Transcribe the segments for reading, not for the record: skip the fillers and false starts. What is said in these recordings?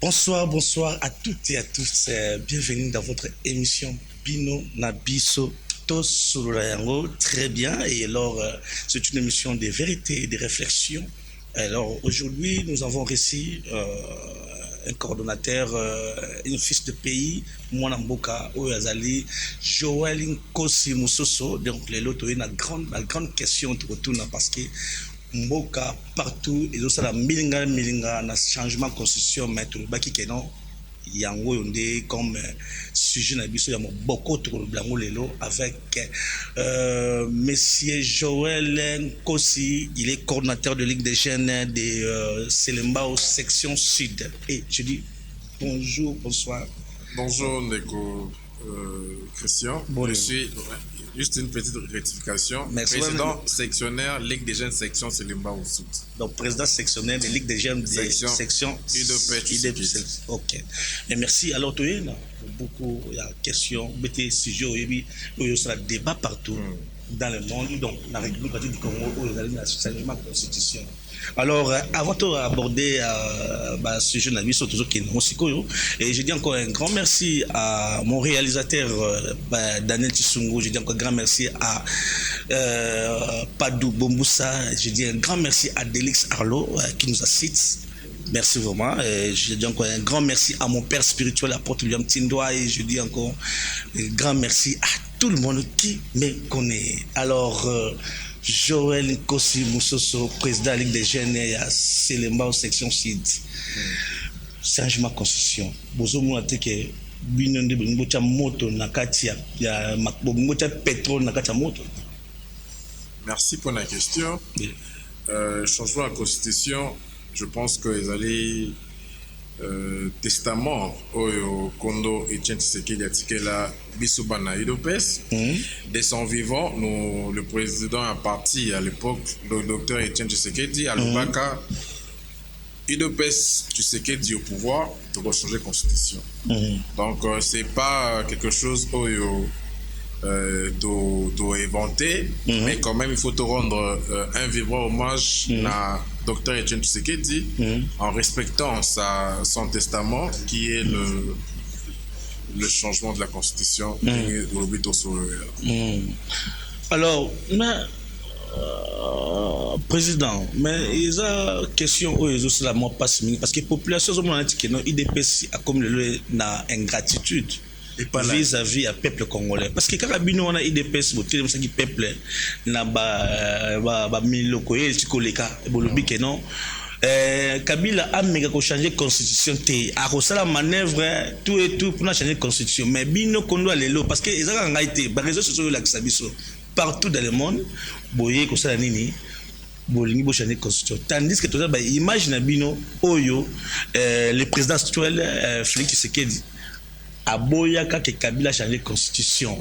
Bonsoir, bonsoir à toutes et à tous. Bienvenue dans votre émission Bino Nabiso Tosurayango. Très bien. Et alors, c'est une émission de vérité et de réflexion. Alors, aujourd'hui, nous avons reçu un coordonnateur, un fils de pays, Mwanamboka, Oyazali, Joël Nkosi Moussoso. Donc, les lotos, la grande question de retour parce que Mboka partout et aussi la milinga na changement de constitution mais baki kenon yango yonde comme sujet na biso ya beaucoup trop blanco lelo avec monsieur Joël Nkosi. Il est coordinateur de Ligue des jeunes de Selembao section sud et je dis bonjour, bonsoir. Bonjour Neko Christian. Bon, je suis juste une petite rectification. Merci. Président sectionnaire Ligue des jeunes section Selembao Sud. Donc président sectionnaire de Ligue des jeunes de section UDPS. Ok. Et merci. Alors tu es là beaucoup il y a question BT sujet il y a débat partout dans le monde. Donc la République du Congo où il y a un changement de constitution. Alors, avant d'aborder ce sujet, et je dis encore un grand merci à mon réalisateur Daniel Tissungo, je dis encore un grand merci à Padou Bomboussa, je dis un grand merci à Delix Arlo qui nous assiste. Merci vraiment. Je dis encore un grand merci à mon père spirituel, apôtre William Tindoa, et je dis encore un grand merci à tout le monde qui me connaît. Alors, Joël Nkosi Moussoso, président de la Ligue des jeunes à Selembao section sud. Changement de constitution. Bozo mounate ke binonde bongocha moto nakati ya bongocha pétrole nakati ya moto. Merci pour la question. Changement de la constitution, je pense que les allés testament au Kondo et Tshisekedi Atikela Bissoubana UDPS. De son vivant, le président a parti à l'époque, le docteur Etienne Tshisekedi à Lubaka. UDPS Tshisekedi au pouvoir, de changer la constitution. Donc c'est pas quelque chose d'inventé, mais quand même il faut te rendre un vibrant hommage à docteur Etienne Tshisekedi en respectant son testament qui est le changement de la constitution. Alors, président, mais il y a une question où ils ont la mort passe parce que la population IDPS a comme une ingratitude vis-à-vis à peuple congolais parce que quand bino on a IDPS le peuple na ba miloko et tikoleka bolobi que non Kabila a méga ko changer constitution té a ko sala manœuvre tout et tout pour changer constitution mais bino kondo lelo parce que ils ont été ba réseaux sociaux la kisabiso partout dans le monde boye ko sala nini bolingi bo changer constitution tandis que tout ça ba imagine bino oyo le président actuel Félix Tshisekedi aboyaka ke Kabila changer constitution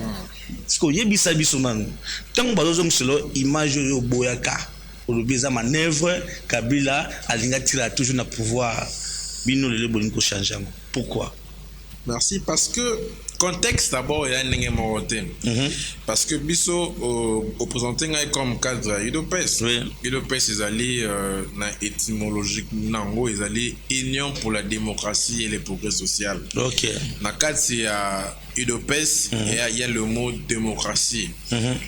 parce que yebisa biso nanu tant bazozo mselo image yo boyaka olobiza manœuvre Kabila alinga tira toujours na pouvoir bino lelo bolingo changer. Pourquoi? Merci parce que contexte d'abord il y a un moroté parce que biso opposante comme cadre UDPS UDPS ils allaient na étymologique nango ils allaient union pour la démocratie et le progrès social. OK. Na cadre c'est à UDPS il y a le mot démocratie.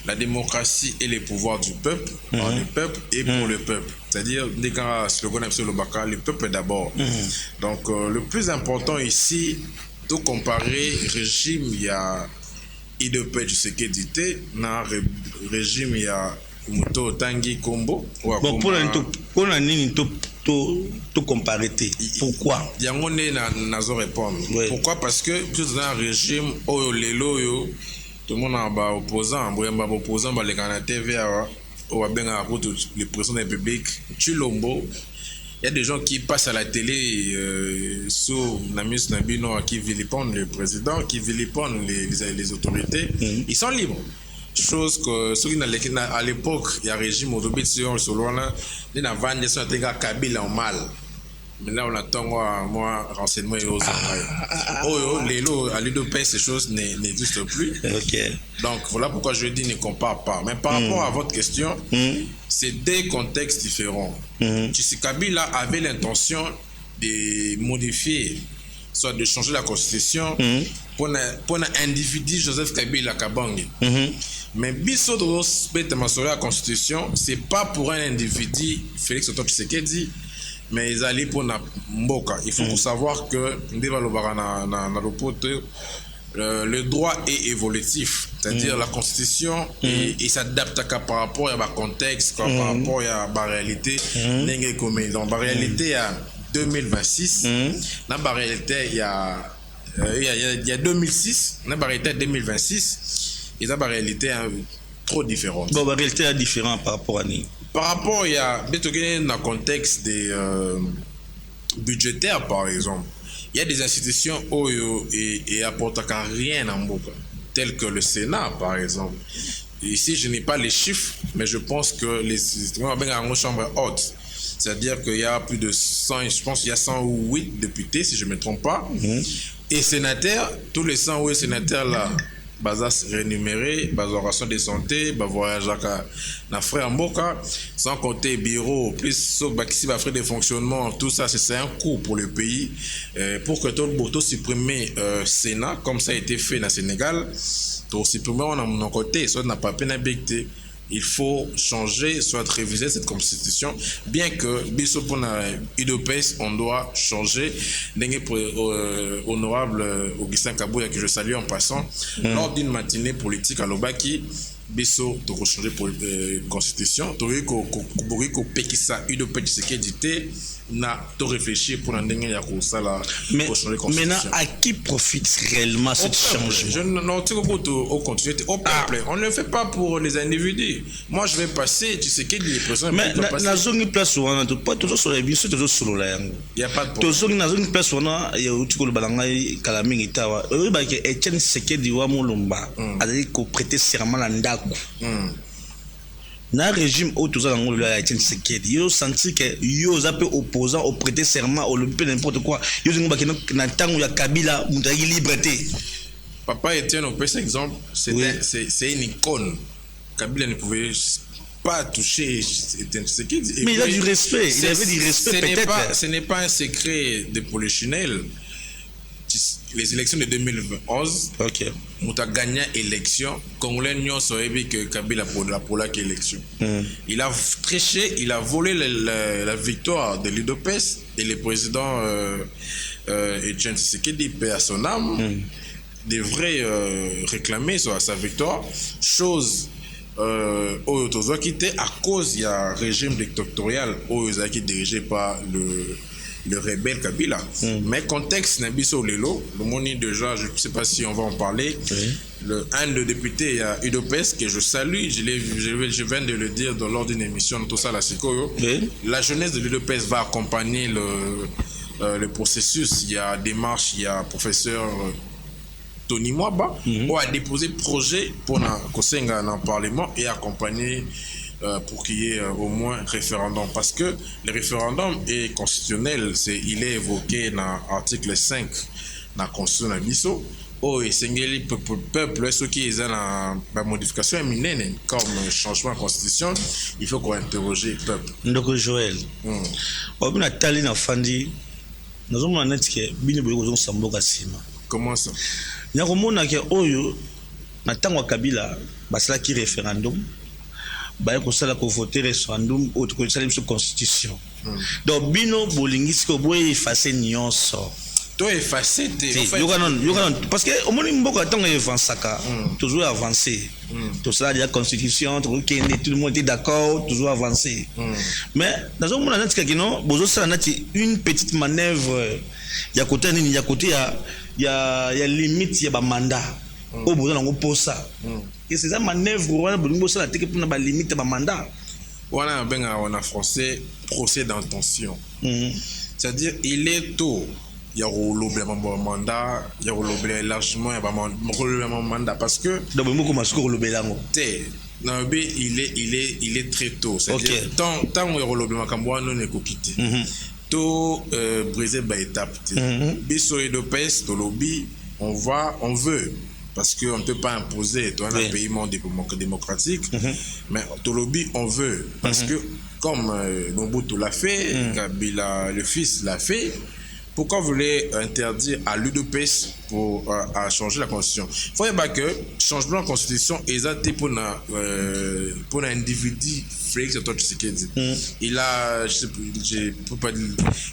La démocratie est le pouvoir du peuple par le peuple et pour le peuple. C'est-à-dire dès quand slogan absolu le peuple d'abord. Donc le plus important ici de comparer régime il y a IDP Tshisekedi na régime il y a Moto Tangi Kombo. Bon pour la nini to comparer pourquoi yango ne nazo répondre. Pourquoi? Parce que plus dans un régime oyo lelo yo tout le monde a opposant boyamba opposant ba le kana TV au abenga le président de la République Chilombo. Il y a des gens qui passent à la télé sous Namus Nabino qui vilipendent le président, qui vilipendent les autorités. Ils sont libres. Chose que ceux qui à l'époque, il y a un régime au début de ce là, il y a vendu son Kabila en mal. Mais là, on attend moi renseignement et aux les lots à l'UDPS, ces choses n'existent plus. Donc voilà pourquoi je dis ne compare pas. Mais par rapport à votre question, c'est des contextes différents. Kabila avait l'intention de modifier, soit de changer la constitution pour un individu Joseph Kabila Kabange. Mais biso de la constitution, c'est pas pour un individu Félix Antoine Tshisekedi, mais ils allaient pour Mboka. Il faut savoir que le droit est évolutif, c'est-à-dire la constitution il s'adapte par rapport à contexte, par rapport à la réalité. Donc la réalité il y a 2026, dans la réalité il y a 2006, dans la réalité 2026, et dans la réalité trop différente. Bon, la réalité est différente par rapport à nous. Par rapport, il y a dans le contexte des budgétaires, par exemple, il y a des institutions et apportent rien en Mboka, telles que le Sénat, par exemple. Ici, je n'ai pas les chiffres, mais je pense que les chambres hautes, c'est-à-dire qu'il y a plus de 100, je pense qu'il y a 108 députés, si je ne me trompe pas, et sénateurs, tous les 108 sénateurs là, basas rémunérés, basoration de santé, voyage à frère Mboka, sans compter bureau, plus frais de fonctionnement, tout ça, c'est un coût pour le pays. Pour que tout le monde supprimer Sénat, comme ça a été fait dans le Sénégal, tout supprimer on a mon côté, soit n'a pas peine habité. Il faut changer, soit réviser cette constitution, bien que biso pour UDPS, on doit changer. Honorable Augustin Kabouya, que je salue en passant, lors d'une matinée politique à Lobaki, biso to changer pour constitution, to ko pekisa UDPS ce qui dit na to réfléchir pour ndenge ya ko sala pour changer constitution. Maintenant, à qui profite réellement ce changement? Je non au continuité au peuple. On ne le fait pas pour les individus. Moi je vais passer, tu sais qu'il y a des personnes mais na zone place on a pas toujours sur les biso toujours sur la yango. Il y a pas de problème. Toujours na zone place on a ya utikolo balanga kala mingi tawa. Ba ke Etienne Tshisekedi wa Mulumba azali ko prêter serment la ndako. Na régime où tout ça dans le Etienne Tshisekedi, yo senti que yo zape opposant au prêter serment au peu n'importe quoi. Yo zinga na tango ya Kabila mutaki liberté. Papa Etienne, on peut cet exemple, c'est une icône. Kabila ne pouvait pas toucher Etienne Tshisekedi. Mais il a du respect, il avait du respect peut-être. Ce n'est pas un secret de polichinelle. Les élections de 2011, on a gagné l'élection. Congolais n'ont pas que Kabila pour la élection. Il a triché, il a volé la victoire de l'UDPS et le président Etienne Tshisekedi, paix à son âme, devrait réclamer sa victoire. Chose qui était à cause du régime dictatorial qui est dirigé par le rebelle Kabila. Mais contexte Nabiso Lelo, le moni déjà, je ne sais pas si on va en parler. Un des députés à UDPS que je salue, je viens de le dire lors d'une émission tout ça la Sikoyo. La jeunesse de l'UDPS va accompagner le processus. Il y a démarche, il y a professeur Tony Mwaba qui a déposé projet pour Kosenga dans le Parlement et accompagner pour qu'il y ait au moins référendum. Parce que le référendum est constitutionnel, il est évoqué dans l'article 5 de la Constitution de Bisso. Et c'est le peuple, ceux qui ont la modification éminente comme changement de constitution, il faut qu'on interroge le peuple. Donc Joël, on a talé dans Fandi, nous avons un net qui est bien besoin de Sima. Comment ça? Nous avons un oyo na tango Kabila basala ki référendum. Bah ko sala ko voter référendum ou ko sala une constitution. Donc bino bolingisi ko boye effacer nyonso. To effacer te parce que au moins mboko tango avancaka toujours avancer. Tout ça la constitution, tout le monde est d'accord, toujours avancer. Mais dans un moment que non, bozo sala nati une petite manœuvre ya côté nini ya côté ya limite ya ba mandat. Au bozo na ngo ça. Et c'est ça manœuvre wana bolingo sala teke pour na ba limite ba mandat. Wana benga en français procès d'intention. C'est-à-dire il est tôt il y a le mandat, il y a le élargissement, il y a le mandat parce que il est très tôt. C'est-à-dire tant il y a le mandat, non est quitté. Tout briser par étape. Biso et de peste, lobby, on veut. Parce qu'on ne peut pas imposer un pays démocratique, mais au lobby, on veut. Parce que comme Mobutu l'a fait, Kabila, le fils, l'a fait. Pourquoi vous voulez interdire à l'UDPS à changer la constitution? Il faut dire que changement de constitution est pour un individu Félix Antoine Tshisekedi. Il a, je peux pas dire,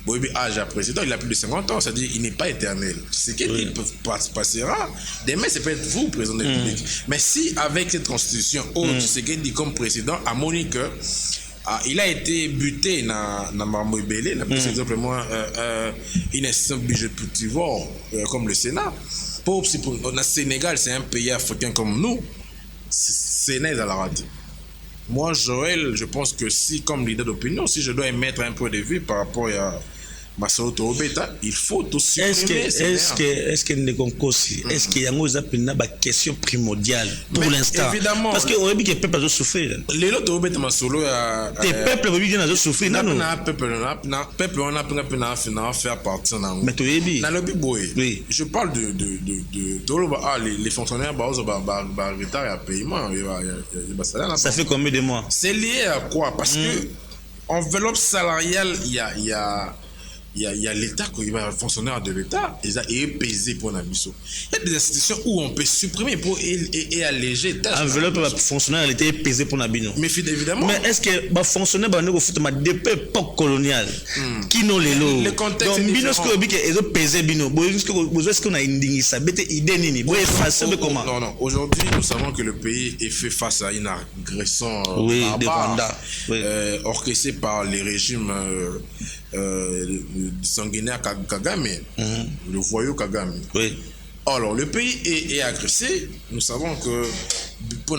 bon, âge à président, il a plus de 50 ans, c'est-à-dire il n'est pas éternel. Tshisekedi passera. Demain, c'est peut-être vous, président de la République. Mais si avec cette constitution, Tshisekedi comme président, à Monique, il a été buté dans Mambo Ibele, par exemple, une institution budgétivore comme le Sénat. Pour le Sénégal, c'est un pays africain comme nous, Sénat est à la radio. Moi, Joël, je pense que si, comme leader d'opinion, si je dois émettre un peu de vue par rapport à Massaoto Tobeta, il faut tout supprimer. Est-ce que est-ce qu'il y a une question primordiale pour l'instant? Évidemment. Parce que le peuple a souffert. Les autres Tobeta Masolo, les peuples ont souffert. Non, peuple on a faire partie. Mais tu es bien. Oui. Je parle de les fonctionnaires à paiement. Ça fait combien de mois? C'est lié à quoi? Parce que enveloppe salariale, il y a l'État, il y a un fonctionnaire de l'État, il est pesé pour Nabiso. Il y a des institutions où on peut supprimer et alléger. Enveloppe fonctionnaire, elle était pesé pour Nabino. Mais évidemment. Mais est-ce que le fonctionnaire depuis l'époque coloniale, qui n'ont les lots? Le contexte donc, est différent. Ils ont pesé Bino. Est-ce qu'on a une dignité? Ça bête idée nini. Comment? Non. Aujourd'hui, nous savons que le pays est fait face à une agression barbare, orchestrée par les régimes sanguinaire Kagame, le voyou Kagame. Oui. Alors, le pays est agressé. Nous savons que pour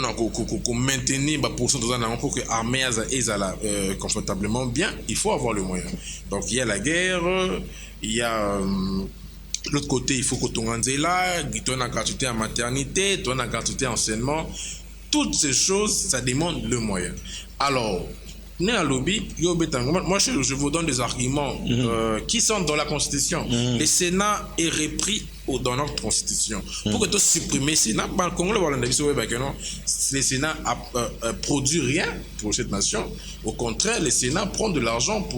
maintenir pour que l'armée est confortablement bien, il faut avoir le moyen. Donc, il y a la guerre, il y a l'autre côté, il faut que tu rendes là, tu as une gratuité en maternité, tu as une gratuité en enseignement. Toutes ces choses, ça demande le moyen. Alors, moi, je vous donne des arguments qui sont dans la Constitution. Le Sénat est repris dans notre Constitution. Pour que tu supprimes le Sénat, le Sénat ne produit rien pour cette nation. Au contraire, le Sénat prend de l'argent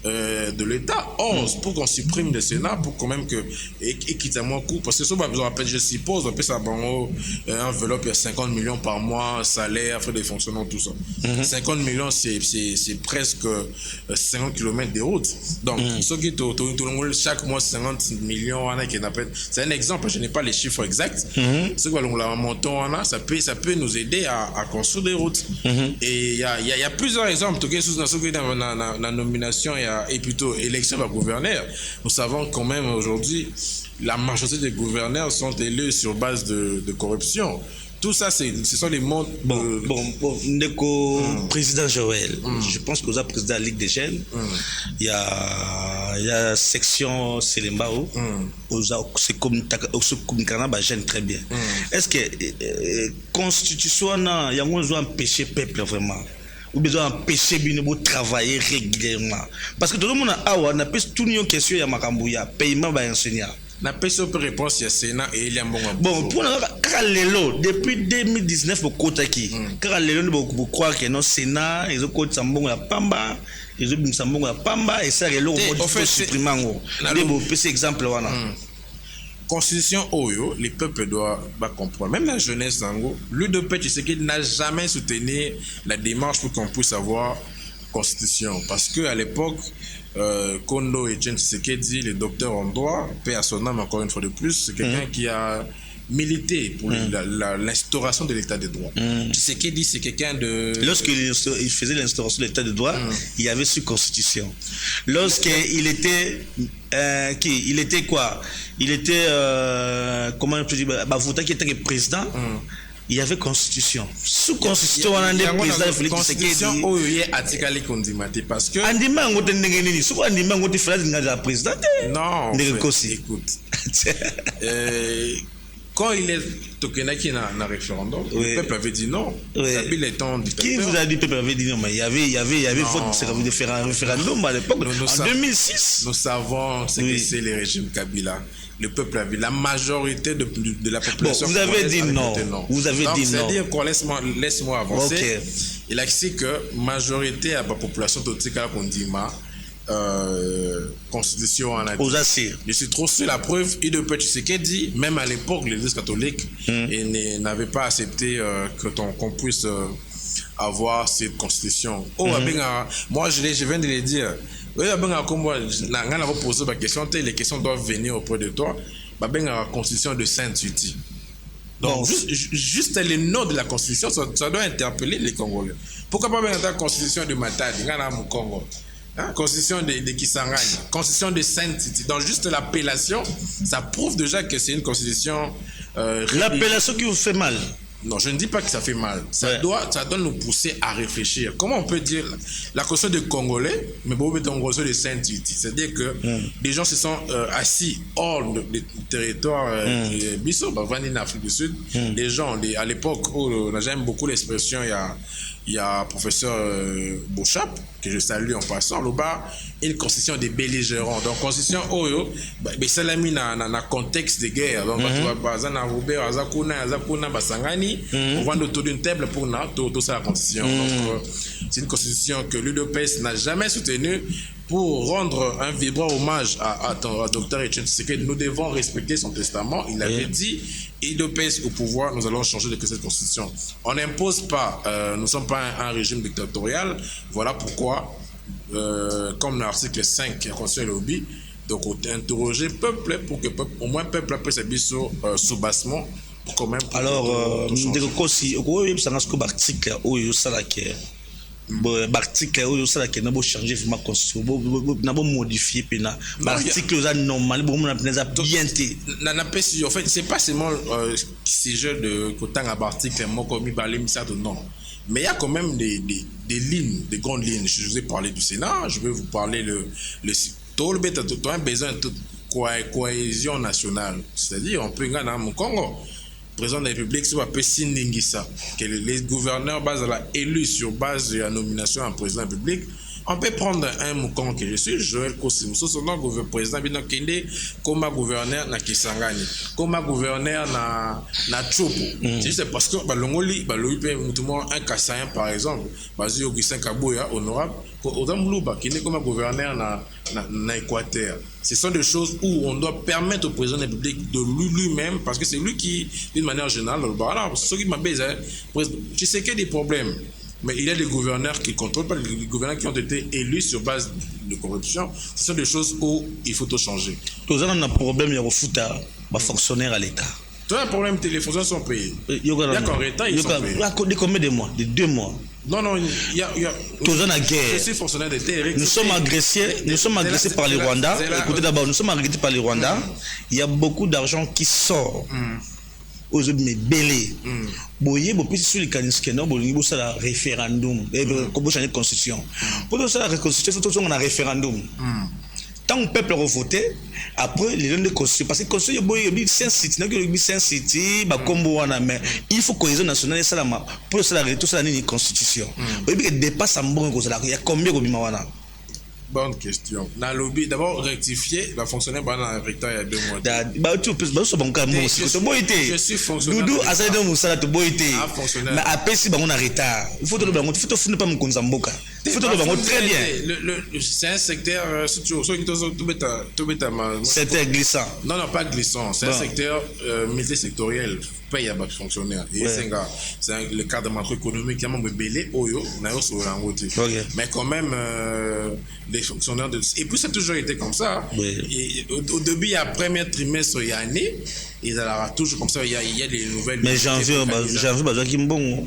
de l'État. Or, pour qu'on supprime le Sénat, pour quand même que équitablement coût, parce que ça, je suppose, on peut savoir enveloppe, il y a 50 millions par mois, salaire, frais de fonctionnement, tout ça. 50 millions, c'est presque 50 km de route. Donc, chaque mois, 50 millions, c'est un exemple, je n'ai pas les chiffres exacts. Ce que ça peut nous aider à construire des routes. Et il y a plusieurs exemples. Dans la nomination et plutôt élection par gouverneur, nous savons quand même aujourd'hui, la majorité des gouverneurs sont élus sur base de corruption. Tout ça, ce sont les mots. Président Joël, je pense que vous êtes président de la Ligue des Jeunes. Il y a section Selembao. C'est comme jeune très bien. Est-ce que constitution, il y a besoin d'empêcher le peuple vraiment? Ou besoin d'empêcher de travailler régulièrement? Parce que tout le monde a toute une question, il y a Makambouya, paiement par enseignant. La personne peut répondre sur le Sénat et il y a un bon. Bon, pour depuis 2019, au Kotaki, car les lots, vous croire que non Sénat, ils ont côté Sambon la Pamba, ils ont Sambon la Pamba, et ça, les lots, on fait supprimer. C'est exemple. Constitution Oyo, les peuples doivent comprendre. Même la jeunesse, l'UDP, tu sais qu'il n'a jamais soutenu la démarche pour qu'on puisse avoir constitution. Parce qu'à l'époque, Kondo et Chen Tshisekedi, les docteurs en droit, paix à son âme encore une fois de plus, c'est quelqu'un qui a milité pour l'instauration de l'état de droit. Tshisekedi, c'est quelqu'un de... Lorsqu'il faisait l'instauration de l'état de droit, il y avait sur constitution. Lorsqu'il était... il était quoi? Il était... comment je peux dire? Bavouta qui était président. Il y avait constitution. Sous constitution, on a des présidents Félix Tshisekedi. Constitution, il y a article Kondimate parce que. Andima, on a sous Andima, on a fait la présidente. Non. Écoute. quand il est Tokenaki dans le référendum, le peuple avait dit non. Kabila étant dictateur. Qui vous a dit que le peuple avait dit non? Mais il y avait vote de faire un référendum à l'époque, en 2006. Nous savons ce que c'est le régime Kabila. Le peuple avait, la majorité de la population. Bon, vous avez dit non. Vous avez dit non. C'est-à-dire qu'on laisse-moi avancer. Okay. Il a dit que majorité de la population totika qu'on dit constitution en je suis trop sûr la preuve il de ce qu'il dit même à l'époque l'Église catholique n'avait pas accepté qu'on puisse avoir cette constitution. Moi je viens de le dire. Les questions doivent venir auprès de toi. La constitution de Sainte-Uti. Donc, juste le nom de la constitution, ça doit interpeller les Congolais. Pourquoi pas la constitution de Matadi, Congo, constitution de Kisangani, constitution de Sainte-Uti. Donc, juste l'appellation, ça prouve déjà que c'est une constitution. L'appellation qui vous fait mal. Non, je ne dis pas que ça fait mal. Ça doit nous pousser à réfléchir. Comment on peut dire la question des Congolais, mais bon, on constitution de Sainte-Uti. C'est-à-dire que les gens se sont assis hors du territoire Bissau, en Afrique du Sud. Les gens, à l'époque où j'aime beaucoup l'expression, il y a professeur Beauchamp, que je salue en passant, là-bas, une constitution des belligérants. Donc, constitution, c'est la mis dans le contexte de guerre. Donc, on va autour d'une table pour tout ça, la constitution. Donc, c'est une constitution que l'UDPS n'a jamais soutenue pour rendre un vibrant hommage à Dr. Etienne Tshisekedi. Nous devons respecter son testament. Il avait dit, l'UDPS au pouvoir, nous allons changer de cette constitution. On n'impose pas, nous ne sommes pas un régime dictatorial. Voilà pourquoi, comme l'article 5 qui a constitué le lobby, donc on a interrogé le peuple pour que au moins le peuple appelle sa biso sous-bassement. Alors, aussi, l'article où il y a l'article où il y a changer ma constitution, modifier l'article normal, bien été. En fait, c'est pas seulement ces jeux de côté à l'article, non. Mais il y a quand même des lignes, des grandes lignes. Je vous ai parlé du Sénat, je vais vous parler tout le besoin de cohésion nationale. C'est-à-dire, on peut gagner au Congo. Le président de la République, c'est un peu Sindingisa, que les gouverneurs élus sur base de la nomination en président de la République. On peut prendre un mouton que je suis, Joël Kosimuso, son président Kende, comme gouverneur na Kisangani, comme gouverneur na Chopo. C'est parce que l'Ongoli, un Kassayen par exemple, basé au Gissin Kabouya, honorable, qui est comme gouverneur na Équateur. Ce sont des choses où on doit permettre au président de la République de lui-même, parce que c'est lui qui, d'une manière générale, ce qui m'a baisé, je sais qu'il y a des problèmes. Mais il y a des gouverneurs qui ne contrôlent pas, les gouverneurs qui ont été élus sur base de corruption. Ce sont des choses où il faut tout changer. Tous on a un problème, il y a un fonctionnaire à l'État. Tu as un problème, les fonctionnaires sont payés. Il y a qu'en État, ils sont payés. Il y a combien de mois? De 2 mois. Non, il y a. Tous on a guerre. Je suis fonctionnaire d'État. Nous sommes agressés par les Rwandais. Écoutez d'abord, nous sommes agressés par les Rwandais. Il y a beaucoup d'argent qui sort. Aux mais belé boye bopi sur les canisques non bolingo ça la référendum comme changer de constitution pour ça la constitution faut on a référendum tant le peuple a voté après les gens de constitution parce que constitution boye bi Saint-City na que Saint-City ba kombo wana mais il faut cohésion nationale ça la pour ça la tout ça la constitution boye que dépasse en bon ko ça il y a combien ko bima wana. Bonne question. Dans le lobby, d'abord rectifier, va fonctionner dans le recteur il y a 2 mois. Je suis fonctionnaire. Nous, à ça, nous, ça, tu boité. Mais après, si on a retard, il faut que nous ne pas me konzamboka. Il faut que nous très bien. C'est un secteur, secteur glissant. Non, pas glissant. C'est un secteur multisectoriel. Paye à bas fonctionnaires. C'est le cadre macroéconomique qui a même belé, mais quand même, les fonctionnaires de. Et puis, ça a toujours été comme ça. Et au début, il y a premier trimestre, il y a année, il y a toujours comme ça, il y a des nouvelles. Mais janvier, qui bon.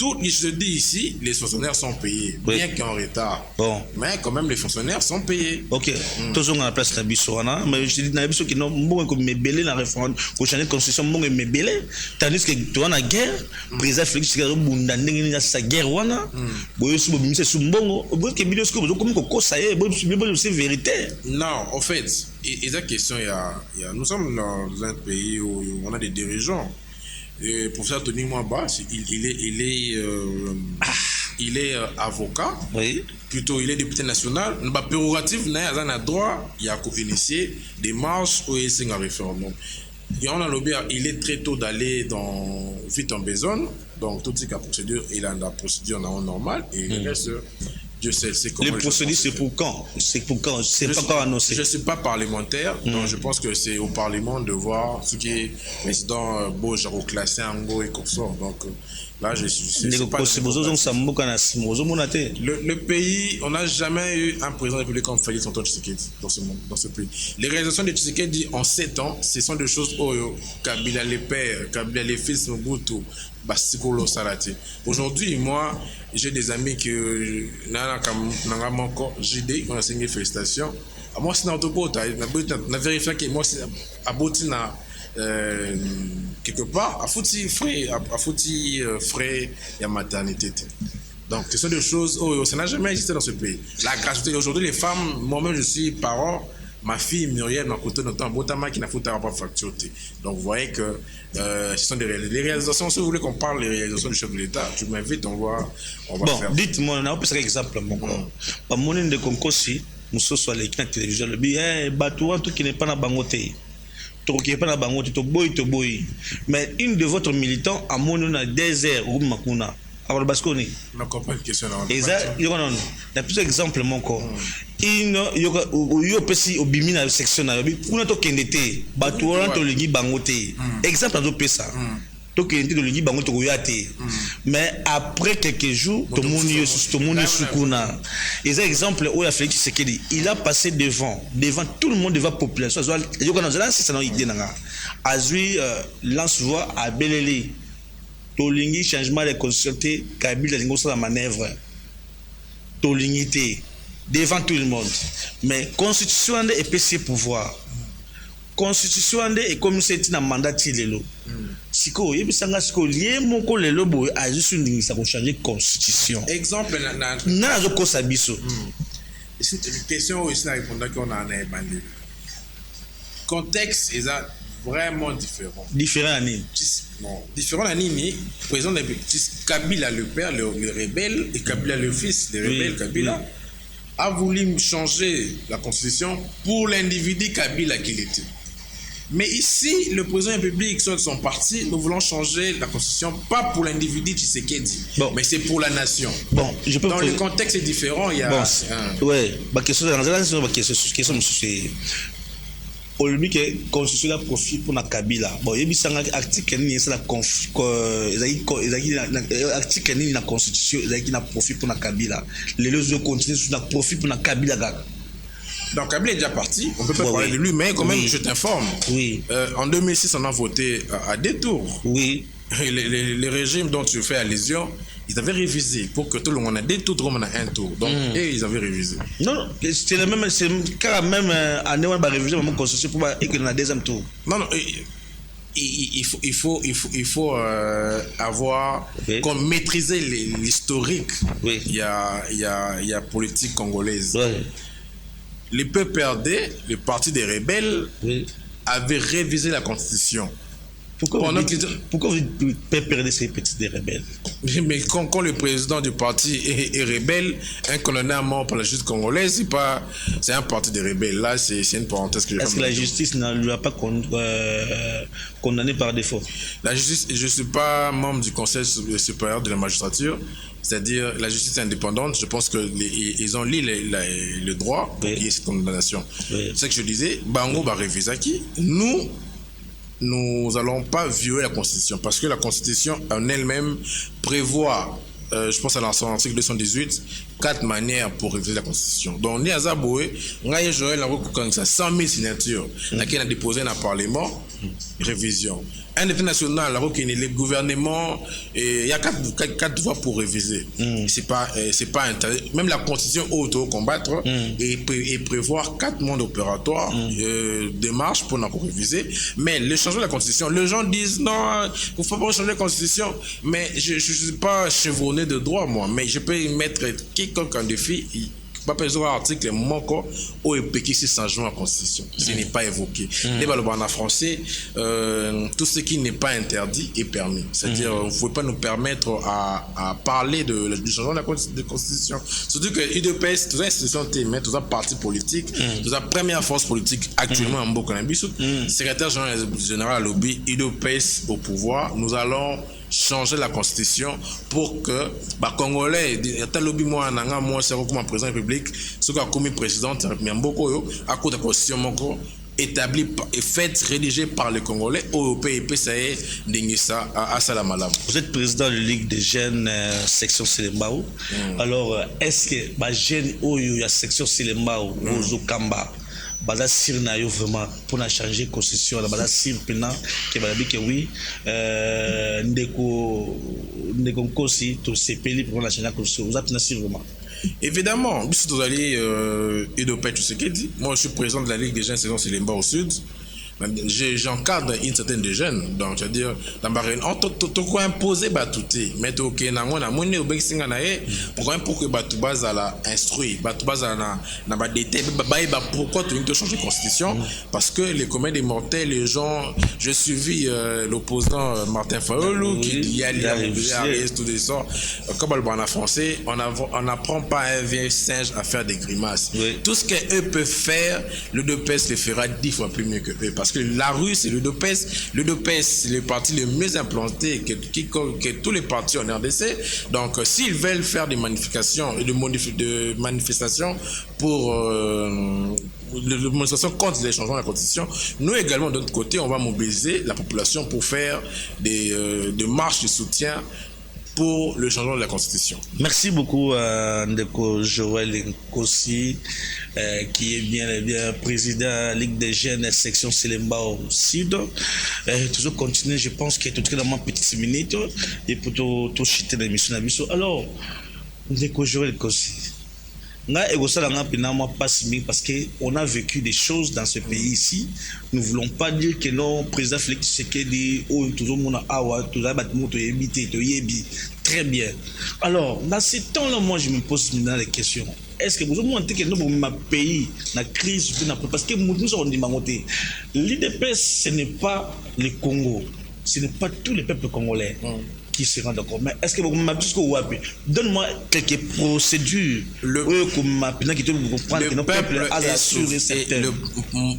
tout, je dis ici, les fonctionnaires sont payés, bien qu'en retard. Bon. Mais quand même, les fonctionnaires sont payés. Ok. Tous on a la place Nabissoana, mais je dis Nabissou qui n'ont pas comme mébélé la réforme, pour changer de constitution, bon mébélé. Tandis que tu as la guerre, président Félix Tshisekedi Bunda n'engagé sa guerre wana. Boyo sous bimise sous mbongo. Boyo que bidon sous comme ko ça y est, boyo c'est vérité. Non, en fait, et la question nous sommes dans un pays où on a des dirigeants. Le professeur Tony Mwamba, il est avocat, oui. Plutôt il est député national. Nos prérogatives n'a droit, il y a initié des marches où il y a un référendum. Et on a lobby, il est très tôt d'aller vite en besogne, donc toute la procédure, il a la procédure normale et le reste. Dieu sait, c'est comment les procédures, c'est pour quand? C'est pour quand? C'est pas encore annoncé. Je ne suis pas parlementaire, donc je pense que c'est au Parlement de voir ce qui est président Boja classé en go et consort. Donc là, je suis. Le pays, on n'a jamais eu un président de la République comme Félix Antoine Tshisekedi dans ce pays. Les réalisations de Tshisekedi en 7 ans, ce sont des choses où Kabila les pères, Kabila les fils, Mobutu. Aujourd'hui, moi, j'ai des amis que j'ai ont signé félicitations. Moi, c'est notre pote. On a vérifié que moi, c'est à Botina, quelque part, à fouti frais, frais et maternité. Donc, ce sont des choses, ça n'a jamais existé dans ce pays. La gratuité. Aujourd'hui, les femmes, moi-même, je suis parent. Ma fille Muriel m'a coûté notre temps, Botama qui n'a pas facturé. Donc vous voyez que ce sont des réalisations. Si vous voulez qu'on parle des réalisations du chef de l'État, tu m'invites, on va faire. Bon, dites-moi, on a un exemple. Pas mon de concours si nous sommes sur l'écran télévision, le billet, bateau, tout qui n'est pas dans bangote. Tout qui n'est pas dans bangote, to boy. Mais une de votre militant a mon dans désert ou Makuna. Alors parce qu'on est. On comprend une question. Exact. Il y a plusieurs exemples mon corps. Il y a aussi au bimi na section na bi kuna to kendete bato wana to lingi bangote. Exemple na to pesa. To kendete to lingi bangote ko yate. Mais après quelques jours tout monde sukuna. Exemple où il a Félix Tshisekedi, il a passé devant tout le monde, devant la population. Il y a c'est ça idée nanga. Azui lance voix à Belele. Tolingi changement de constitution Kabila lingo sa manœuvre. Tolingité devant tout le monde. Mais constitution est PC pouvoir. Constitution est comme c'est un mandat tilelo. Siko yebisanga siko lié moko lelo boy a juste une ça ko changer constitution. Exemple na zo ko sabiso. C'est une question aussi na répondre qu'on a bandé. Contexte est vraiment différent. Différent Nini. Non, différent à Nini, président de Kabila le père, le rebelle, et Kabila le fils, le rebelle Kabila, a voulu changer la constitution pour l'individu Kabila qu'il était. Mais ici, le président de la République, soit de son parti, nous voulons changer la constitution, pas pour l'individu Tshisekedi, mais c'est pour la nation. Bon, je peux dans le contexte est différent, il y a... Bon, ouais, ma question c'est... Au lieu que la constitution a profit pour la Kabila. Bon, il y a un article qui est l'article de la constitution qui a profit pour la Kabila. Les autres continuent sur la profit pour la Kabila. Donc Kabila est déjà parti, on peut pas parler de lui, mais quand même, je t'informe. Oui. En 2006, on a voté à deux tours. Oui. Les régimes dont tu fais allusion, ils avaient révisé pour que tout le monde a deux tours, tout le monde a un tour. Donc, ils avaient révisé. Non, c'est la même, c'est quand même année où on va réviser mon constitution pour et que dans le deuxième tour. Non, il faut avoir comme maîtriser l'historique. Oui. Il y a politique congolaise. Oui. Le PPRD, le parti des rebelles, avait révisé la constitution. Pourquoi vous dites PPRD ces petits des rebelles? Mais quand le président du parti est rebelle, un colonel mort par la justice congolaise, c'est un parti des rebelles. Là, c'est une parenthèse que je fais. Est-ce que la justice ne lui a pas condamné par défaut? La justice, je ne suis pas membre du Conseil supérieur de la magistrature, c'est-à-dire la justice indépendante. Je pense qu'ils ont lu le droit pour qu'il y ait cette condamnation. C'est ce que je disais. Bango va réviser qui? Nous n'allons pas violer la Constitution parce que la Constitution en elle-même prévoit, je pense à l'article 218, 4 manières pour réviser la Constitution. Donc, nous avons 100 000 signatures qui a déposé dans le Parlement révision. Un État national, le gouvernement, il y a quatre voies pour réviser. C'est pas même la constitution auto-combattre et prévoir 4 mondes opératoires, démarches pour réviser. Mais le changement de la constitution, les gens disent non, il ne faut pas changer la constitution. Mais je ne suis pas chevronné de droit, moi, mais je peux mettre quiconque en défi. Pas besoin d'article manquant ou épiqué ce changement de la constitution. Ce n'est pas évoqué. Les balobans en français, tout ce qui n'est pas interdit est permis. C'est-à-dire, vous ne pouvez pas nous permettre à parler du changement de la constitution. Surtout que l'UDPS, toutes les institutions, tous les partis politiques, toutes les premières forces politiques actuellement en Bokanabissou, secrétaire général à lobby, l'UDPS au pouvoir, nous allons changer la constitution pour que les Congolais, lobby moi c'est comme président de la République, ce qu'a commis président à cause de la constitution établie et faite, rédigée par les Congolais, au PIP, ça est, Dengisa, à Salamalam. Vous êtes président de la Ligue des jeunes section Selembao. Alors, est-ce que les jeunes, il y a section Selembao, au Kamba, bala sir na yo vraiment pour na changer constitution la bala sir pena que bala bi que oui ndeko kosi to sepeli pour na changer constitution vous êtes na sir vraiment évidemment bis vous allez Edopet tout ce qu'il dit moi je suis président de la Ligue des jeunes saison Selemba au sud. J'encadre une certaine de jeunes donc c'est-à-dire dans barren on to imposer batuté mais to ke na ngona moni obekisinga na ye pour que batu baza la instruit batu baza na ba dété ba pourquoi tu veux changer constitution parce que les communs des mortels les gens j'ai suivi l'opposant Martin Fayulu qui a tout des sorts comme en français on n'apprend pas à un vieil singe à faire des grimaces tout ce qu'eux peuvent faire le DPS le fera 10 fois plus mieux que eux parce que la rue c'est le DPS c'est le parti le mieux implanté que tous les partis en RDC donc s'ils veulent faire des manifestations et de manifestations pour la démonstration contre les changements de la constitution, nous également de notre côté on va mobiliser la population pour faire des marches de soutien pour le changement de la Constitution. Merci beaucoup Ndeko Joël Nkosi qui est bien président de la Ligue des jeunes section Selemba au Sud. Toujours continuer, je pense qu'il y a tout dans ma petite minute et pour tout chiter l'émission. Alors, Ndeko Joël Nkosi, parce qu'on a vécu des choses dans ce pays ici. Nous ne voulons pas dire que non, président Félix Tshisekedi, très bien. Alors, dans ce temps-là, moi, je me pose maintenant les questions. Est-ce que vous avez montré que nous, ma pays, la crise, parce que nous sommes dit, l'IDPS, ce n'est pas le Congo, ce n'est pas tous les peuples congolais. Qui se rendent d'accord. Mais est-ce que vous m'avez dit que donne-moi quelques procédures le peuple est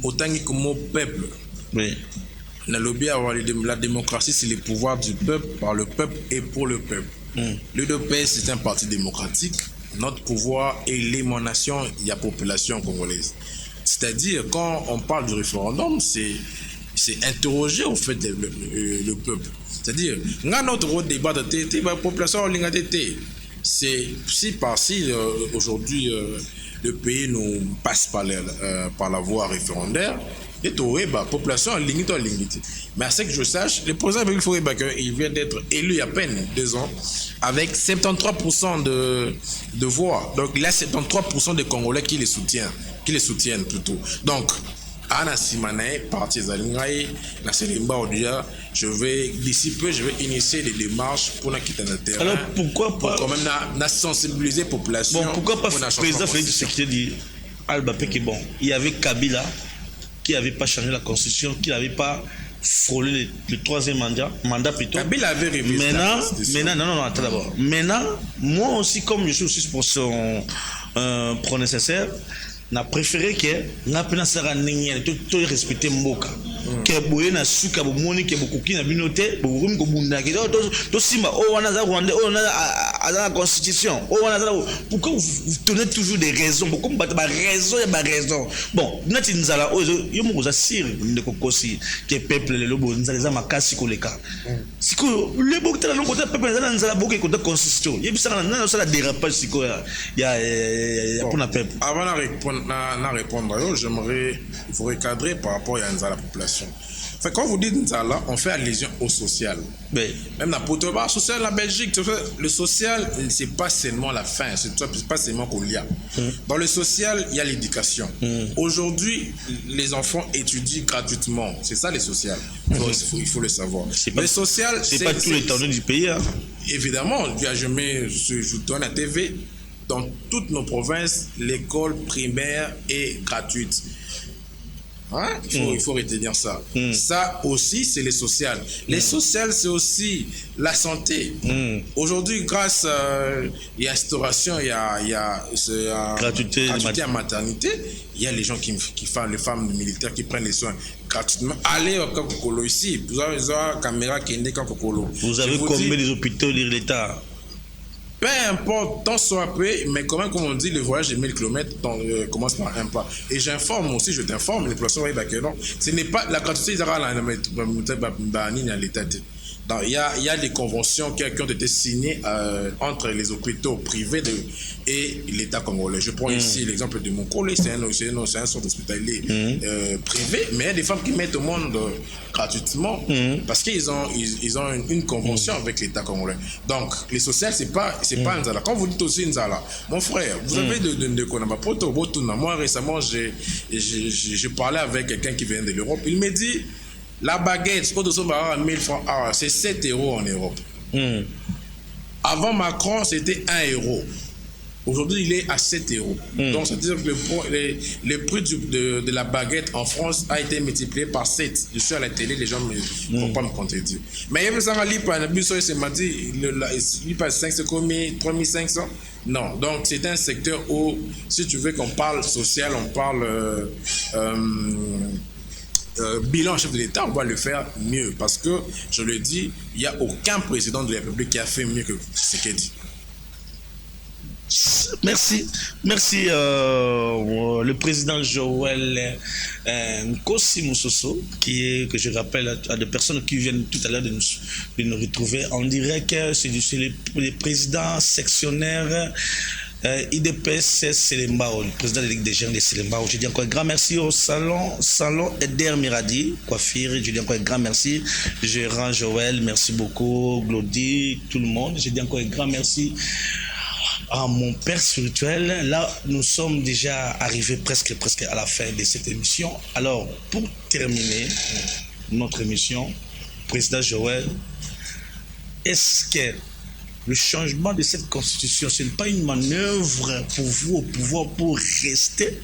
autant que mon peuple. Oui. La démocratie, c'est le pouvoir du peuple, par le peuple et pour le peuple. Le DPS, c'est un parti démocratique. Notre pouvoir est l'émanation de la population congolaise. C'est-à-dire, quand on parle du référendum, c'est interroger au fait le peuple. C'est-à-dire, notre débat de la population c'est si par-ci, aujourd'hui, le pays nous passe par la voie référendaire, et la population a limité. Mais à ce que je sache, le président il vient d'être élu il y a à peine 2 ans, avec 73% de voix. Donc il y a 73% des Congolais qui les soutiennent plutôt. Donc, Anna Simane, parti Zalingaï, na Selemba Odia, d'ici peu, je vais initier des démarches pour la quitter le terrain. Alors pourquoi pas pour quand même sensibiliser la population. Bon, pourquoi pas le président Félix Tshisekedi dit Alba Peke, bon, il y avait Kabila qui n'avait pas changé la constitution, qui n'avait pas frôlé le 3e mandat plutôt. Kabila avait révisé la constitution. Non, attends d'abord. Maintenant, moi aussi, comme je suis aussi pour son pro-nécessaire, n'a préféré que n'a pas sera n'ingé tout respecter mboka que boye na suka bomoni que bokuki na binote borum ko bunda que to simba o wana za rwanda o na la constitution o wana za pourquoi vous tenez toujours des raisons pourquoi ba raison bon nati nzala o yo mo za sir ndeko kosi que peuple le lobo nzala za makasi ko leka siko le bokta na côté peuple nzala boke ko constitution yebisa na ça la dérapage siko ya pour na peuple avant de répondre, j'aimerais vous recadrer par rapport à la population. création. Fait, quand vous dites Nzala, on fait allusion au social. Oui. Même dans le social, la Belgique, le social, c'est pas seulement la fin, c'est pas seulement qu'on y a. Dans le social, il y a l'éducation. Aujourd'hui, les enfants étudient gratuitement. C'est ça, les social. Il faut le savoir. Le social, c'est pas tous les établissements du pays. Hein. Évidemment, je donne la TV. Dans toutes nos provinces, l'école primaire est gratuite. Hein? Il faut retenir ça. Ça aussi, c'est les sociales. Les sociales, c'est aussi la santé. Aujourd'hui, grâce à l'instauration, il y a gratuité à maternité, il y a les gens qui font, les femmes militaires qui prennent les soins gratuitement. Allez au Kakokolo ici, vous avez une caméra qui est Kakokolo. Vous avez combien des hôpitaux de l'État? Peu importe, tant soit peu, mais quand même, comme on dit, le voyage de 1000 km commence par un pas. Et j'informe aussi, je t'informe, les personnes, ce n'est pas la gratuité à l'État. Il y a des conventions qui ont été signées entre les hôpitaux privés et l'État congolais. Je prends ici l'exemple de mon collègue, c'est un centre hospitalier privé, mais il y a des femmes qui mettent au monde gratuitement parce qu'ils ont une convention avec l'État congolais. Donc, les sociales, c'est pas Nzala. Quand vous dites aussi Nzala, mon frère, vous avez de Konamapoto, moi récemment, j'ai parlé avec quelqu'un qui vient de l'Europe. Il me dit, la baguette, à 1000 francs, c'est 7 euros en Europe. Avant Macron, c'était 1 euro. Aujourd'hui, il est à 7 euros. Donc, c'est-à-dire que le prix de la baguette en France a été multiplié par 7. Je suis à la télé, les gens ne vont pas me contredire. Mais il y a un livre, il passe 5, c'est combien 3500? Non. Donc, c'est un secteur où, si tu veux qu'on parle social, on parle bilan chef de l'État, on va le faire mieux. Parce que, je le dis, il n'y a aucun président de la République qui a fait mieux que ce qu'il dit. Merci. Le président Joël Nkosi Moussoso, que je rappelle à des personnes qui viennent tout à l'heure de nous retrouver. On dirait que c'est le président sectionnaire IDPS Selembao, le président de la Ligue des jeunes de Selembao. Je dis encore un grand merci au salon Eder Miradi, coiffure. Je dis encore un grand merci. Gérant Joël, merci beaucoup. Glody, tout le monde. Je dis encore un grand merci à mon père spirituel. Là, nous sommes déjà arrivés presque à la fin de cette émission. Alors, pour terminer notre émission, président Joël, est-ce que le changement de cette constitution, ce n'est pas une manœuvre pour vous au pouvoir pour rester?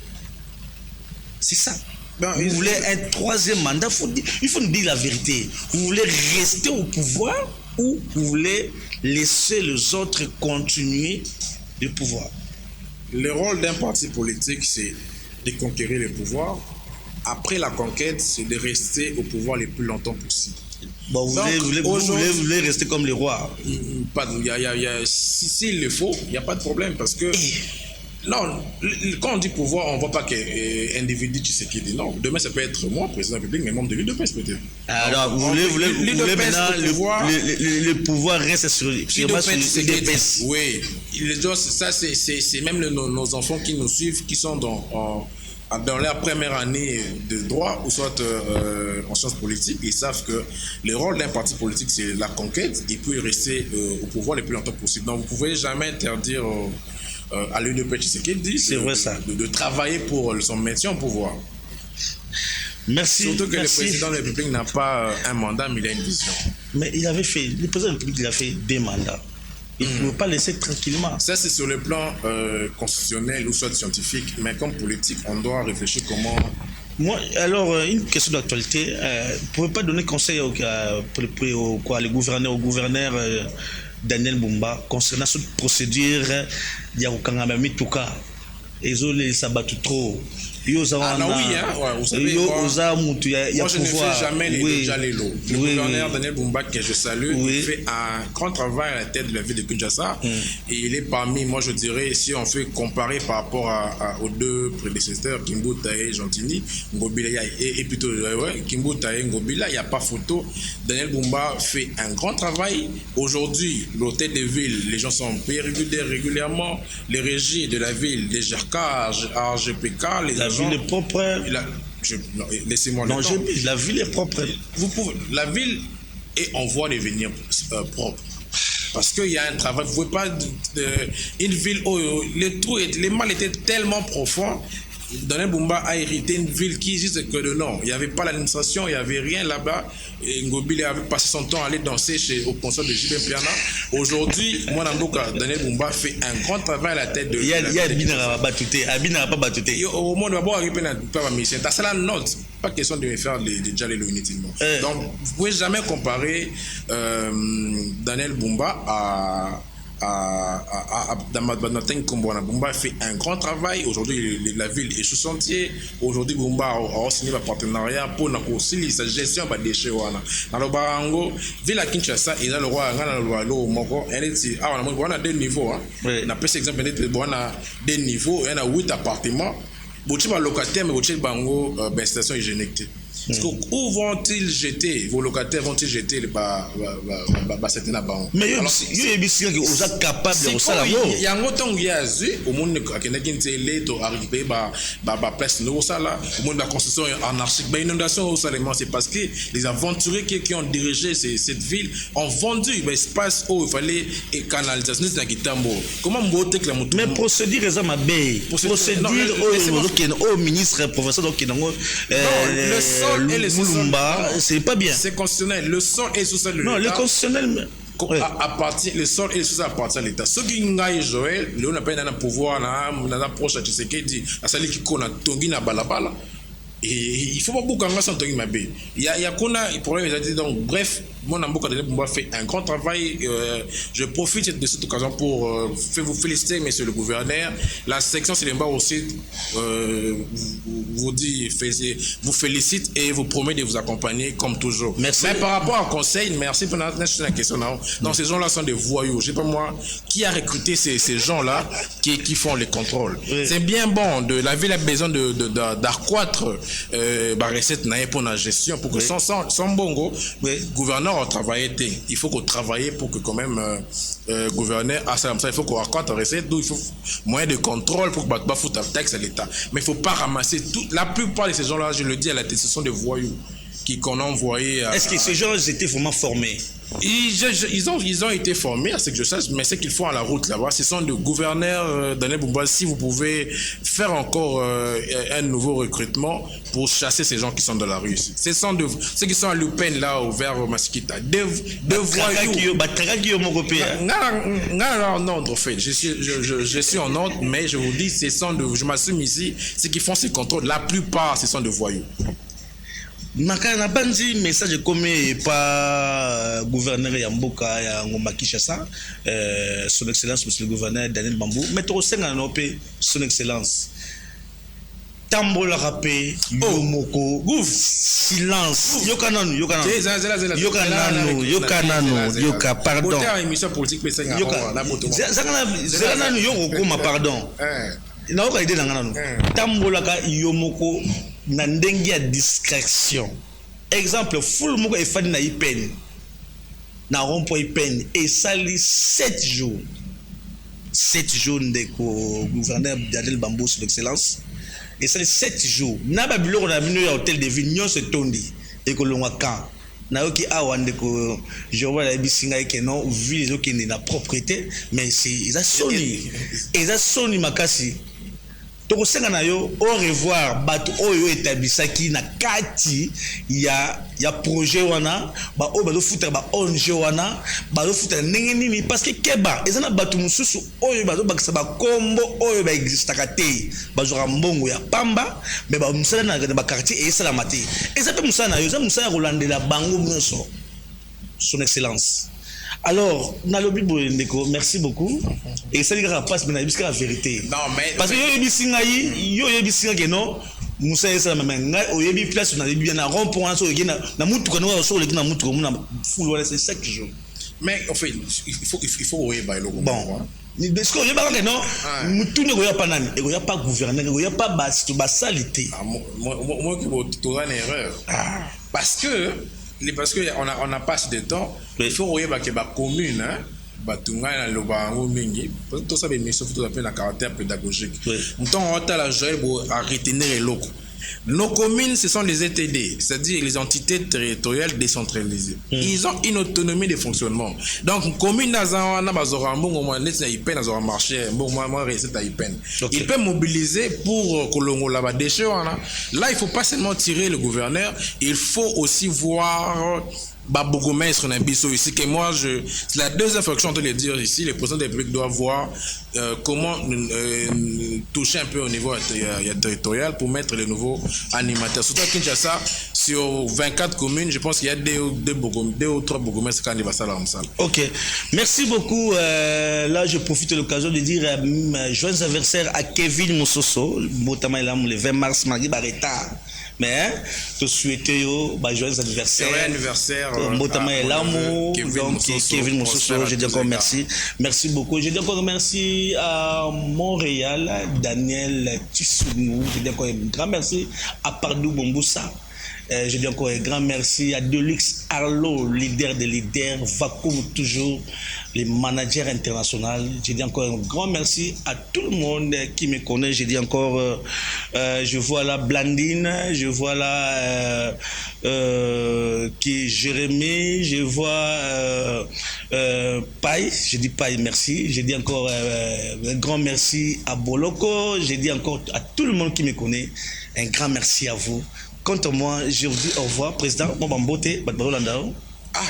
C'est ça. Vous voulez un troisième mandat? Il faut nous dire la vérité. Vous voulez rester au pouvoir ou vous voulez laisser les autres continuer le pouvoir? Le rôle d'un parti politique, c'est de conquérir le pouvoir. Après la conquête, c'est de rester au pouvoir le plus longtemps possible. Bon, vous voulez rester comme le roi? S'il le faut, il n'y a pas de problème parce que... Non, quand on dit pouvoir, on ne voit pas qu'un individu qui dit non. Demain, ça peut être moi, président de la République, mais membre de l'UDPS peut-être. Alors, vous voulez maintenant le pouvoir reste sur l'UDPS? Oui, ça c'est même nos enfants qui nous suivent, qui sont dans leur première année de droit ou soit en sciences politiques, ils savent que le rôle d'un parti politique, c'est la conquête et puis rester au pouvoir le plus longtemps possible. Donc, vous ne pouvez jamais interdire à l'UDPS, ce qu'il dit, c'est vrai ça, de travailler pour son maintien au pouvoir. Merci. Surtout que le président de la République n'a pas un mandat, mais il a une vision. Mais le président de la République, il a fait 2 mandats. Il ne pouvait pas laisser tranquillement. Ça, c'est sur le plan constitutionnel ou soit scientifique, mais comme politique, on doit réfléchir comment... Moi, alors, une question d'actualité. Vous ne pouvez pas donner conseil au gouverneur Daniel Bumba concernant cette procédure il y a aucun Mituka et les sabatou trop. Vous savez, moi je ne fais jamais les Jalelo. Le gouverneur Daniel Bumba, que je salue, il fait un grand travail à la tête de la ville de Kinshasa. Et il est parmi, moi je dirais, si on fait comparer par rapport aux 2 prédécesseurs, Kimbuta et Gentini, Ngobila, et plutôt Kimbuta et Ngobila, il n'y a pas photo. Daniel Bumba fait un grand travail. Aujourd'hui, l'hôtel de ville, les gens sont payés régulièrement. Les régies de la ville, les GRK, RGPK, les ville est propre. Laissez-moi non, le temps. la ville est propre. La ville est en voie de devenir propre. Parce qu'il y a un travail, vous ne pouvez pas... une ville où les mal étaient tellement profonds. Daniel Bumba a hérité une ville qui existe que de nom. Il n'y avait pas l'administration, il n'y avait rien là-bas. Ngobile avait passé son temps à aller danser au concert de J.B. Piana. Aujourd'hui, moi, Daniel Bumba fait un grand travail à la tête de... Il y a Abina Batouté. Abina pas Batouté. Au monde, d'abord, il n'y a pas de mission. C'est la note. Pas question de me faire déjà les inutilement. Donc, vous ne pouvez jamais comparer Daniel Bumba Bumba fait un grand travail. Aujourd'hui, la ville est sous sentier. Aujourd'hui, Bumba a signé un partenariat pour aussi sa gestion des déchets. Dans le Barango, ville à Kinshasa, il y a le roi, on a deux niveaux. On a pris cet exemple, on a deux niveaux, il y a 8 appartements. Beaucoup de locataires, mais beaucoup de bango, station hygiénique. Où vont-ils jeter, vos locataires vont-ils jeter certains abandons? Mais il y a des gens qui sont capables de faire ça. Il y a un autre qui a dit, au monde qui est allé arriver à place au monde de la construction anarchique, l'inondation c'est parce que les aventuriers qui ont dirigé cette ville ont vendu l'espace où il fallait canalisation. Comment voter que la moto? Mais procédure est ma baie. Procédure au ministre, professeur, donc le sol et le sous-sol, c'est pas bien. C'est constitutionnel. Le sol et le sous-sol de l'État. Non, le constitutionnel. Le sol et le sous-sol appartient à l'État. Ce qui est Joël, on n'a pas un pouvoir, on a un approche à Tshisekedi, à celle qui connaît Tongi na balabala. Et il faut pas beaucoup de Tongi ma baie. Il y a un problème. Donc, bref, mon amboka de Bumba fait un grand travail. Je profite de cette occasion pour vous féliciter, monsieur le gouverneur. La section Sélémba aussi vous félicite et vous promet de vous accompagner comme toujours. Merci. Mais par rapport au conseil, merci pour la question. Non, ces gens-là sont des voyous. Je sais pas moi qui a recruté ces gens-là qui font les contrôles. Oui. C'est bien bon. La ville a besoin d'accroître la recette pour la gestion pour que sans bongo, gouverneur a travaillé. Il faut qu'on travaille pour que quand même gouverneur a ça. Il faut qu'on accroître la recette. Donc il faut moyen de contrôle pour que foutre un texte à l'État. Mais il faut pas ramasser tout. La plupart de ces gens-là, je le dis à la tête, ce sont des voyous qu'on a envoyés. Est-ce que ces gens étaient vraiment formés? Ils ont été formés, à ce que je sache, mais ce qu'ils font à la route là-bas, ce sont des gouverneurs Daniel Bumba. Si vous pouvez faire encore un nouveau recrutement pour chasser ces gens qui sont dans la rue ici. Ceux qui sont à Lupin là, au vers Masikita. Deux voyous. Non, en fait, je suis en ordre, mais je vous dis, je m'assume ici, ceux qui font ces contrôles, la plupart, ce sont des voyous. Makana bandi message comme pas gouverneur ya mboka ya Ngomba Kinshasa, son excellence monsieur le gouverneur Daniel Bambou, mais to senga no pe son excellence tambola rapé yomoko silence yokananu yoka pardon émission politique pe senga na moto zana yoko ma pardon na oka ide nanga nanu tambola ka yomoko na ndenge ya discrétion. Exemple, full moko efadi na ipen na rompo ipen et sali 7 jours. 7 jours de gouverneur Daniel Bambou son excellence et sali 7 jours. Na ba biloko na bino ya hôtel de ville nyon se tondi et ko longwa kan. Na yoki awande ko je vois la bisinga ke non ville zo kende na propriété mais c'est ça soni makasi. Donc, au revoir, bato oyo etabisaki na kati ya projet wana ba o bazo futa ba ONG wana bazo futa ndenge nini parce que keba ezana bato mususu oyo bazo bakisa ba kombo oyo ba existaka te bazo mbongo ya pamba mais ba musala na ba quartier et ça la maté et ça peut musala na yo ça musala kolandela bango nyonso son excellence. Alors, merci beaucoup. Et ça dit que passe mais la vérité. Non mais parce que yo yebisinga que non Moussa esa même o yebi place na bien na rond-point so na mutu kana so le na mutu ko na full wala c'est chaque jour. Mais en fait, il faut oyer ba eloko. Bon. Est-ce que yeba que non mutu ne ko ya pas nani et ko ya pas gouverneur ko ya pas ba salité. Moi qui tu as une erreur. Parce que on n'a pas assez de temps. Il faut que la commune, batunga na lobango mingi, tout ça bien sûr tout appelle la caractère pédagogique. Montant on a la joie pour retenir les locaux. Nos communes, ce sont les ETD, c'est-à-dire les entités territoriales décentralisées. Ils ont une autonomie de fonctionnement. Donc, commune il peut mobiliser pour Kolongo là-bas. Là, il ne faut pas seulement tirer le gouverneur, il faut aussi voir ici que moi c'est la deuxième fois que je suis en train de dire ici, le président de la République doit voir comment toucher un peu au niveau territorial pour mettre les nouveaux animateurs. Surtout à Kinshasa, sur 24 communes, je pense qu'il y a deux ou trois bourgmestres qui va ça là. Ok, merci beaucoup. Là, je profite de l'occasion de dire joyeux anniversaire à Kevin Moussoso, le 20 mars, mardi Barreta. Mais tu souhaites joyeux anniversaire. Joyeux anniversaire. Motama et l'amour. Donc Kevin Moussoso, je dis encore merci. Merci beaucoup. Je dis encore merci à Montréal, Daniel Tissounou. Je dis encore un grand merci à Pardou Bomboussa. Je dis encore un grand merci à Deluxe Arlo, leader des leaders, Vakoum toujours, les managers internationaux. Je dis encore un grand merci à tout le monde qui me connaît. Je dis encore, je vois là Blandine, je vois là qui est Jérémy, je vois Paille, je dis Paille merci. Je dis encore un grand merci à Boloko. Je dis encore à tout le monde qui me connaît, un grand merci à vous. Quant à moi, je vous dis au revoir, président Mbambote, Badbaro.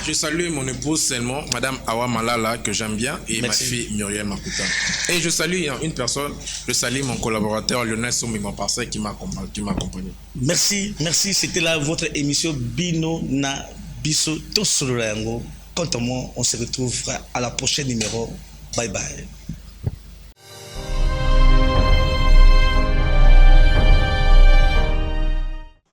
Je salue mon épouse seulement, Madame Awa Malala, que j'aime bien, et ma fille Muriel Makuta. Et je salue une personne, je salue mon collaborateur Lionel Soumi, mon parcelle qui m'a accompagné. Merci, merci. C'était là votre émission Bino na Biso Tosoloyango. Quant à moi, on se retrouve à la prochaine numéro. Bye bye.